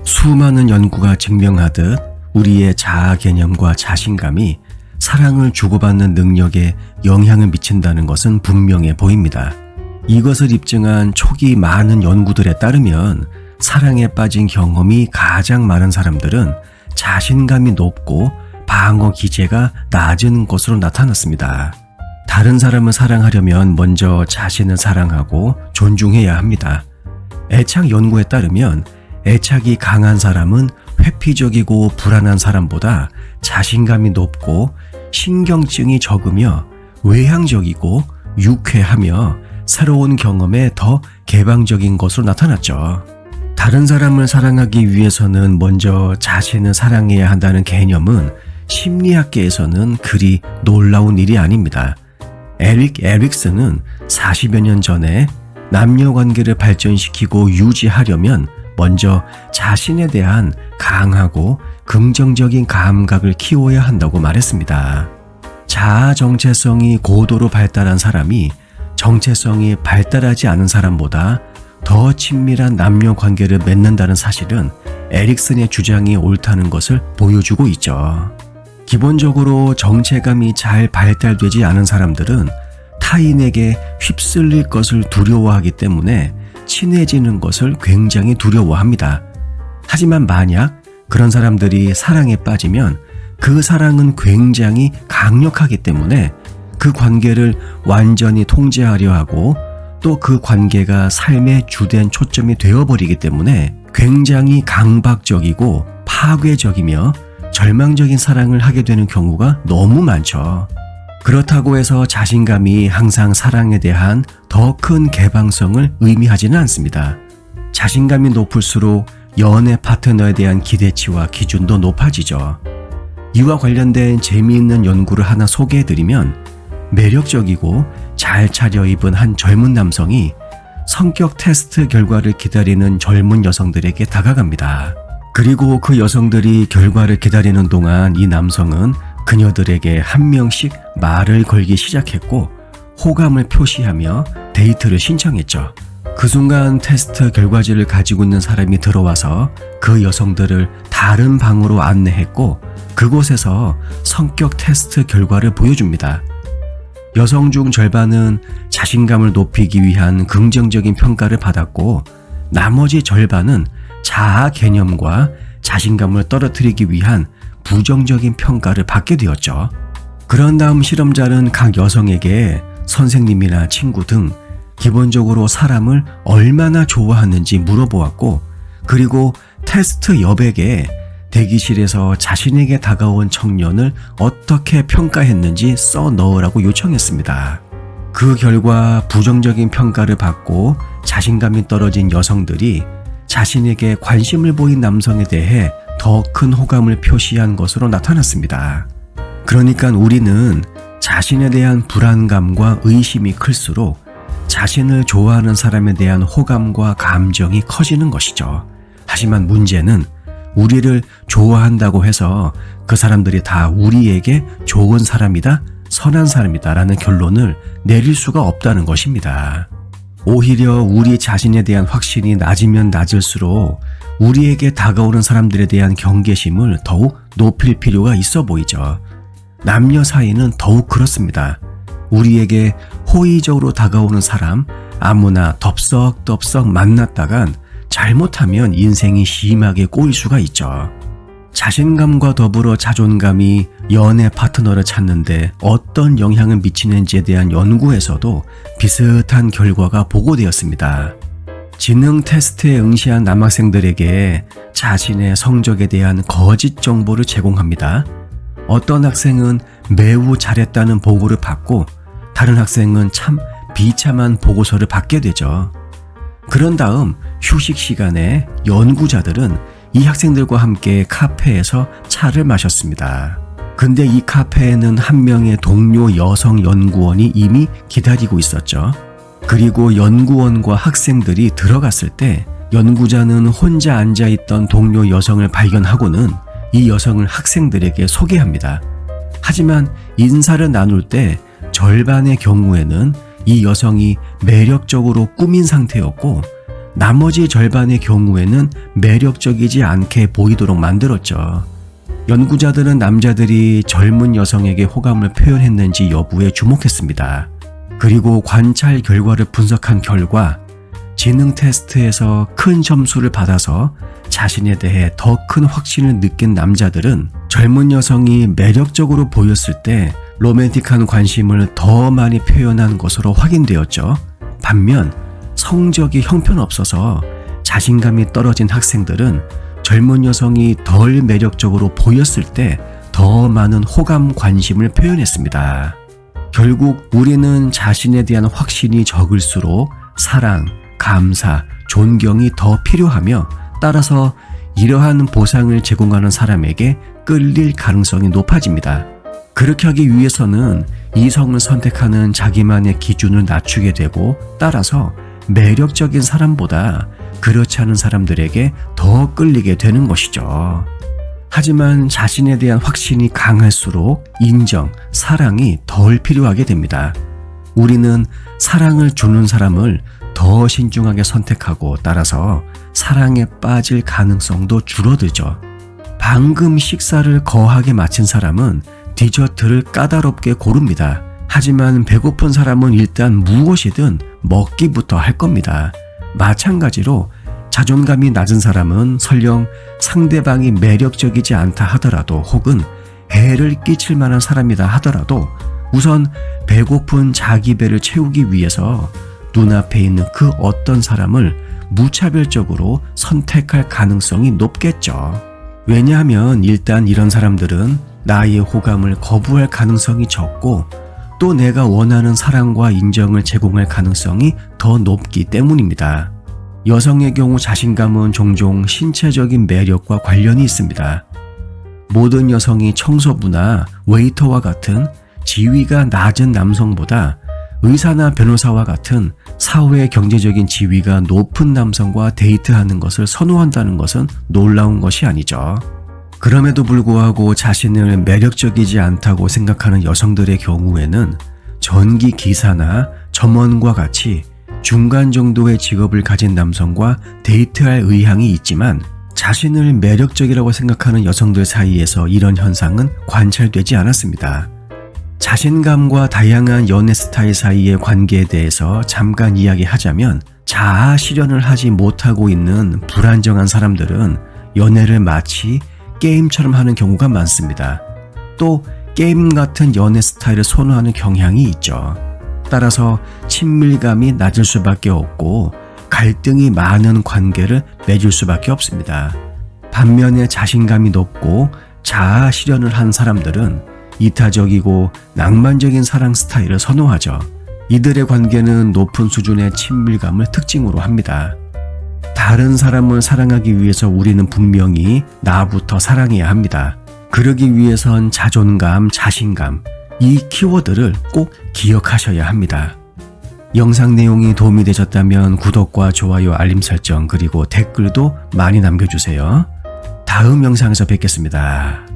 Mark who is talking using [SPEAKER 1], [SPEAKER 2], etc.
[SPEAKER 1] 수많은 연구가 증명하듯 우리의 자아 개념과 자신감이 사랑을 주고받는 능력에 영향을 미친다는 것은 분명해 보입니다. 이것을 입증한 초기 많은 연구들에 따르면 사랑에 빠진 경험이 가장 많은 사람들은 자신감이 높고 방어 기제가 낮은 것으로 나타났습니다. 다른 사람을 사랑하려면 먼저 자신을 사랑하고 존중해야 합니다. 애착 연구에 따르면 애착이 강한 사람은 회피적이고 불안한 사람보다 자신감이 높고 신경증이 적으며 외향적이고 유쾌하며 새로운 경험에 더 개방적인 것으로 나타났죠. 다른 사람을 사랑하기 위해서는 먼저 자신을 사랑해야 한다는 개념은 심리학계에서는 그리 놀라운 일이 아닙니다. 에릭 에릭슨은 40여 년 전에 남녀 관계를 발전시키고 유지하려면 먼저 자신에 대한 강하고 긍정적인 감각을 키워야 한다고 말했습니다. 자아 정체성이 고도로 발달한 사람이 정체성이 발달하지 않은 사람보다 더 친밀한 남녀 관계를 맺는다는 사실은 에릭슨의 주장이 옳다는 것을 보여주고 있죠. 기본적으로 정체감이 잘 발달되지 않은 사람들은 타인에게 휩쓸릴 것을 두려워하기 때문에 친해지는 것을 굉장히 두려워합니다. 하지만 만약 그런 사람들이 사랑에 빠지면 그 사랑은 굉장히 강력하기 때문에 그 관계를 완전히 통제하려 하고 또 그 관계가 삶의 주된 초점이 되어버리기 때문에 굉장히 강박적이고 파괴적이며 절망적인 사랑을 하게 되는 경우가 너무 많죠. 그렇다고 해서 자신감이 항상 사랑에 대한 더 큰 개방성을 의미하지는 않습니다. 자신감이 높을수록 연애 파트너에 대한 기대치와 기준도 높아지죠. 이와 관련된 재미있는 연구를 하나 소개해드리면 매력적이고 잘 차려입은 한 젊은 남성이 성격 테스트 결과를 기다리는 젊은 여성들에게 다가갑니다. 그리고 그 여성들이 결과를 기다리는 동안 이 남성은 그녀들에게 한 명씩 말을 걸기 시작했고 호감을 표시하며 데이트를 신청했죠. 그 순간 테스트 결과지를 가지고 있는 사람이 들어와서 그 여성들을 다른 방으로 안내했고 그곳에서 성격 테스트 결과를 보여줍니다. 여성 중 절반은 자신감을 높이기 위한 긍정적인 평가를 받았고 나머지 절반은 자아 개념과 자신감을 떨어뜨리기 위한 부정적인 평가를 받게 되었죠. 그런 다음 실험자는 각 여성에게 선생님이나 친구 등 기본적으로 사람을 얼마나 좋아하는지 물어보았고 그리고 테스트 여백에 대기실에서 자신에게 다가온 청년을 어떻게 평가했는지 써 넣으라고 요청했습니다. 그 결과 부정적인 평가를 받고 자신감이 떨어진 여성들이 자신에게 관심을 보인 남성에 대해 더 큰 호감을 표시한 것으로 나타났습니다. 그러니까 우리는 자신에 대한 불안감과 의심이 클수록 자신을 좋아하는 사람에 대한 호감과 감정이 커지는 것이죠. 하지만 문제는 우리를 좋아한다고 해서 그 사람들이 다 우리에게 좋은 사람이다, 선한 사람이다 라는 결론을 내릴 수가 없다는 것입니다. 오히려 우리 자신에 대한 확신이 낮으면 낮을수록 우리에게 다가오는 사람들에 대한 경계심을 더욱 높일 필요가 있어 보이죠. 남녀 사이는 더욱 그렇습니다. 우리에게 호의적으로 다가오는 사람 아무나 덥석덥석 만났다간 잘못하면 인생이 심하게 꼬일 수가 있죠. 자신감과 더불어 자존감이 연애 파트너를 찾는데 어떤 영향을 미치는지에 대한 연구에서도 비슷한 결과가 보고되었습니다. 지능 테스트에 응시한 남학생들에게 자신의 성적에 대한 거짓 정보를 제공합니다. 어떤 학생은 매우 잘했다는 보고를 받고 다른 학생은 참 비참한 보고서를 받게 되죠. 그런 다음 휴식 시간에 연구자들은 이 학생들과 함께 카페에서 차를 마셨습니다. 근데 이 카페에는 한 명의 동료 여성 연구원이 이미 기다리고 있었죠. 그리고 연구원과 학생들이 들어갔을 때 연구자는 혼자 앉아있던 동료 여성을 발견하고는 이 여성을 학생들에게 소개합니다. 하지만 인사를 나눌 때 절반의 경우에는 이 여성이 매력적으로 꾸민 상태였고 나머지 절반의 경우에는 매력적이지 않게 보이도록 만들었죠. 연구자들은 남자들이 젊은 여성에게 호감을 표현했는지 여부에 주목했습니다. 그리고 관찰 결과를 분석한 결과 지능 테스트에서 큰 점수를 받아서 자신에 대해 더 큰 확신을 느낀 남자들은 젊은 여성이 매력적으로 보였을 때 로맨틱한 관심을 더 많이 표현한 것으로 확인되었죠. 반면 성적이 형편없어서 자신감이 떨어진 학생들은 젊은 여성이 덜 매력적으로 보였을 때 더 많은 호감 관심을 표현했습니다. 결국 우리는 자신에 대한 확신이 적을수록 사랑, 감사, 존경이 더 필요하며 따라서 이러한 보상을 제공하는 사람에게 끌릴 가능성이 높아집니다. 그렇게 하기 위해서는 이성을 선택하는 자기만의 기준을 낮추게 되고 따라서 매력적인 사람보다 그렇지 않은 사람들에게 더 끌리게 되는 것이죠. 하지만 자신에 대한 확신이 강할수록 인정, 사랑이 덜 필요하게 됩니다. 우리는 사랑을 주는 사람을 더 신중하게 선택하고 따라서 사랑에 빠질 가능성도 줄어들죠. 방금 식사를 거하게 마친 사람은 디저트를 까다롭게 고릅니다. 하지만 배고픈 사람은 일단 무엇이든 먹기부터 할 겁니다. 마찬가지로 자존감이 낮은 사람은 설령 상대방이 매력적이지 않다 하더라도 혹은 해를 끼칠 만한 사람이다 하더라도 우선 배고픈 자기 배를 채우기 위해서 눈앞에 있는 그 어떤 사람을 무차별적으로 선택할 가능성이 높겠죠. 왜냐하면 일단 이런 사람들은 나의 호감을 거부할 가능성이 적고 또 내가 원하는 사랑과 인정을 제공할 가능성이 더 높기 때문입니다. 여성의 경우 자신감은 종종 신체적인 매력과 관련이 있습니다. 모든 여성이 청소부나 웨이터와 같은 지위가 낮은 남성보다 의사나 변호사와 같은 사회 경제적인 지위가 높은 남성과 데이트하는 것을 선호한다는 것은 놀라운 것이 아니죠. 그럼에도 불구하고 자신을 매력적이지 않다고 생각하는 여성들의 경우에는 전기 기사나 점원과 같이 중간 정도의 직업을 가진 남성과 데이트할 의향이 있지만 자신을 매력적이라고 생각하는 여성들 사이에서 이런 현상은 관찰되지 않았습니다. 자신감과 다양한 연애 스타일 사이의 관계에 대해서 잠깐 이야기하자면 자아 실현을 하지 못하고 있는 불안정한 사람들은 연애를 마치 게임처럼 하는 경우가 많습니다. 또 게임 같은 연애 스타일을 선호하는 경향이 있죠. 따라서 친밀감이 낮을 수밖에 없고 갈등이 많은 관계를 맺을 수밖에 없습니다. 반면에 자신감이 높고 자아 실현을 한 사람들은 이타적이고 낭만적인 사랑 스타일을 선호하죠. 이들의 관계는 높은 수준의 친밀감을 특징으로 합니다. 다른 사람을 사랑하기 위해서 우리는 분명히 나부터 사랑해야 합니다. 그러기 위해선 자존감, 자신감, 이 키워드를 꼭 기억하셔야 합니다. 영상 내용이 도움이 되셨다면 구독과 좋아요, 알림 설정 그리고 댓글도 많이 남겨주세요. 다음 영상에서 뵙겠습니다.